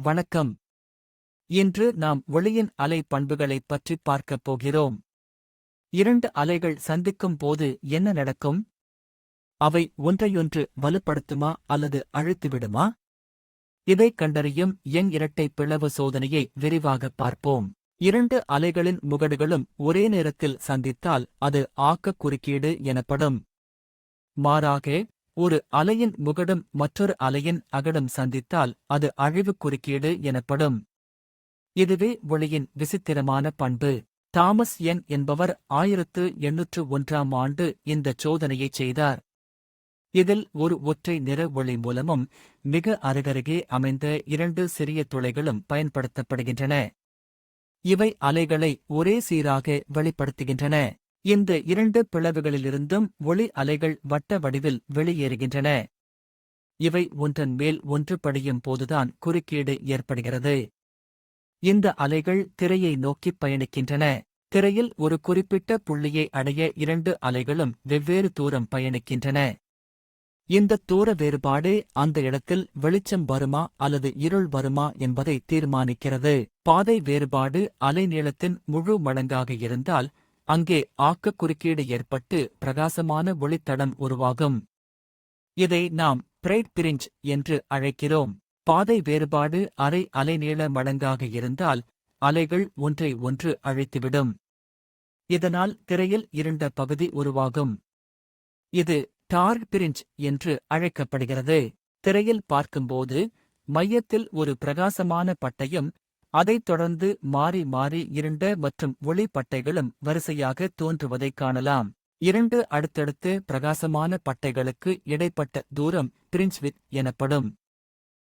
வணக்கம். இன்று நாம் ஒளியின் அலை பண்புகளைப் பற்றி பார்க்கப் போகிறோம். இரண்டு அலைகள் சந்திக்கும் போது என்ன நடக்கும்? அவை ஒன்றையொன்று வலுப்படுத்துமா அல்லது அழுத்திவிடுமா? இதைக் கண்டறியும் யங் இரட்டை பிளவு சோதனையை விரிவாகப் பார்ப்போம். இரண்டு அலைகளின் முகடுகளும் ஒரே நேரத்தில் சந்தித்தால் அது ஆக்கக் குறுக்கீடு எனப்படும். மாறாக, ஒரு அலையின் முகடும் மற்றொரு அலையின் அகடும் சந்தித்தால் அது அழிவுக் குறுக்கீடு எனப்படும். இதுவே ஒளியின் விசித்திரமான பண்பு. தாமஸ் யங் என்பவர் 1801ஆம் ஆண்டு இந்தச் சோதனையைச் செய்தார். இதில் ஒரு ஒற்றை நிற ஒளி மூலமும் மிக அருகருகே அமைந்த இரண்டு சிறிய துளைகளும் பயன்படுத்தப்படுகின்றன. இவை அலைகளை ஒரே சீராக வெளிப்படுத்துகின்றன. இந்த இரண்டு பிளவுகளிலிருந்தும் ஒளி அலைகள் வட்ட வடிவில் வெளியேறுகின்றன. இவை ஒன்றன் மேல் ஒன்று படியும் போதுதான் குறுக்கீடு ஏற்படுகிறது. இந்த அலைகள் திரையை நோக்கிப் பயணிக்கின்றன. திரையில் ஒரு குறிப்பிட்ட புள்ளியை அடைய இரண்டு அலைகளும் வெவ்வேறு தூரம் பயணிக்கின்றன. இந்த தூர வேறுபாடு அந்த இடத்தில் வெளிச்சம் வருமா அல்லது இருள் வருமா என்பதை தீர்மானிக்கிறது. பாதை வேறுபாடு அலைநீளத்தின் முழு மடங்காக இருந்தால் அங்கே ஆக்கக் குறுக்கீடு ஏற்பட்டு பிரகாசமான ஒளித்தடம் உருவாகும். இதை நாம் பிரைட் பிரிஞ்ச் என்று அழைக்கிறோம். பாதை வேறுபாடு அரை அலைநீள மடங்காக இருந்தால் அலைகள் ஒன்றை ஒன்று அழித்துவிடும். இதனால் திரையில் இருண்ட பகுதி உருவாகும். இது டார்க் பிரிஞ்ச் என்று அழைக்கப்படுகிறது. திரையில் பார்க்கும்போது மையத்தில் ஒரு பிரகாசமான பட்டையும் அதைத் தொடர்ந்து மாறி மாறி இருண்ட மற்றும் ஒளி பட்டைகளும் வரிசையாக தோன்றுவதைக் காணலாம். இரண்டு அடுத்தடுத்து பிரகாசமான பட்டைகளுக்கு இடைப்பட்ட தூரம் பிரிஞ்ச் விட்த் எனப்படும்.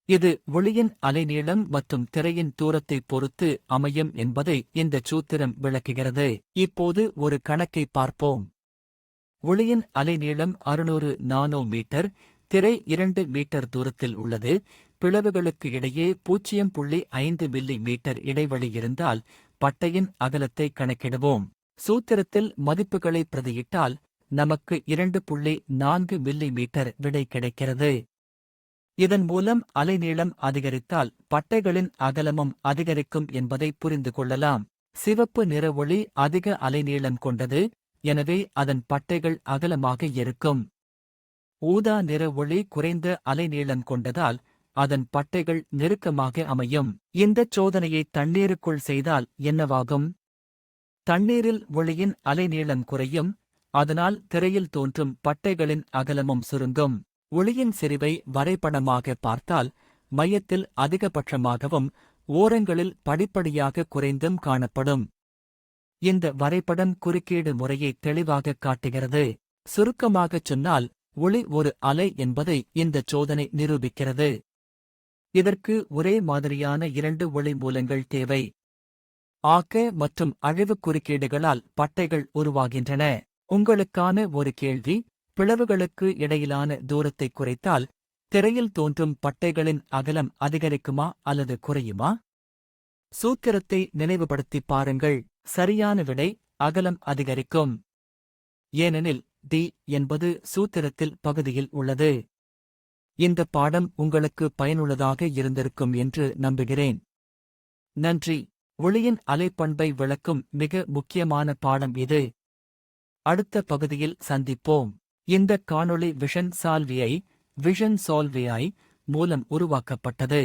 இது ஒளியின் அலைநீளம் மற்றும் திரையின் தூரத்தைப் பொறுத்து அமையும் என்பதை இந்தச் சூத்திரம் விளக்குகிறது. இப்போது ஒரு கணக்கைப் பார்ப்போம். ஒளியின் அலைநீளம் 600 நானோமீட்டர், திரை 2 மீட்டர் தூரத்தில் உள்ளது. பிளவுகளுக்கு இடையே 0.5 மில்லி மீட்டர் இடைவெளி இருந்தால் பட்டையின் அகலத்தை கணக்கிடுவோம். சூத்திரத்தில் மதிப்புகளை பிரதியிட்டால் நமக்கு 2.4 மில்லி மீட்டர் விடை கிடைக்கிறது. இதன் மூலம் அலைநீளம் அதிகரித்தால் பட்டைகளின் அகலமும் அதிகரிக்கும் என்பதை புரிந்து கொள்ளலாம். சிவப்பு நிற ஒளி அதிக அலைநீளம் கொண்டது, எனவே அதன் பட்டைகள் அகலமாக இருக்கும். ஊதா நிற ஒளி குறைந்த அலைநீளம் கொண்டதால் அதன் பட்டைகள் நெருக்கமாக அமையும். இந்தச் சோதனையை தண்ணீருக்குள் செய்தால் என்னவாகும்? தண்ணீரில் ஒளியின் அலைநீளம் குறையும், அதனால் திரையில் தோன்றும் பட்டைகளின் அகலமும் சுருங்கும். ஒளியின் செறிவை வரைபடமாக பார்த்தால் மையத்தில் அதிகபட்சமாகவும் ஓரங்களில் படிப்படியாக குறைந்தும் காணப்படும். இந்த வரைபடம் குறுக்கீடு முறையை தெளிவாகக் காட்டுகிறது. சுருக்கமாகச் சொன்னால் ஒளி ஒரு அலை என்பதை இந்தச் சோதனை நிரூபிக்கிறது. இதற்கு ஒரே மாதிரியான இரண்டு ஒளி மூலங்கள் தேவை. ஆக்க மற்றும் அழிவுக் குறுக்கீடுகளால் பட்டைகள் உருவாகின்றன. உங்களுக்கான ஒரு கேள்வி: பிளவுகளுக்கு இடையிலான தூரத்தை குறைத்தால் திரையில் தோன்றும் பட்டைகளின் அகலம் அதிகரிக்குமா அல்லது குறையுமா? சூத்திரத்தை நினைவுபடுத்திப் பாருங்கள். சரியான விடை அகலம் அதிகரிக்கும். ஏனெனில் டி என்பது சூத்திரத்தில் பகுதியில் உள்ளது. இந்த பாடம் உங்களுக்கு பயனுள்ளதாக இருந்திருக்கும் என்று நம்புகிறேன். நன்றி. ஒளியின் அலைப்பண்பை விளக்கும் மிக முக்கியமான பாடம் இது. அடுத்த பகுதியில் சந்திப்போம். இந்த காணொளி விஷன் சால்வியை மூலம் உருவாக்கப்பட்டது.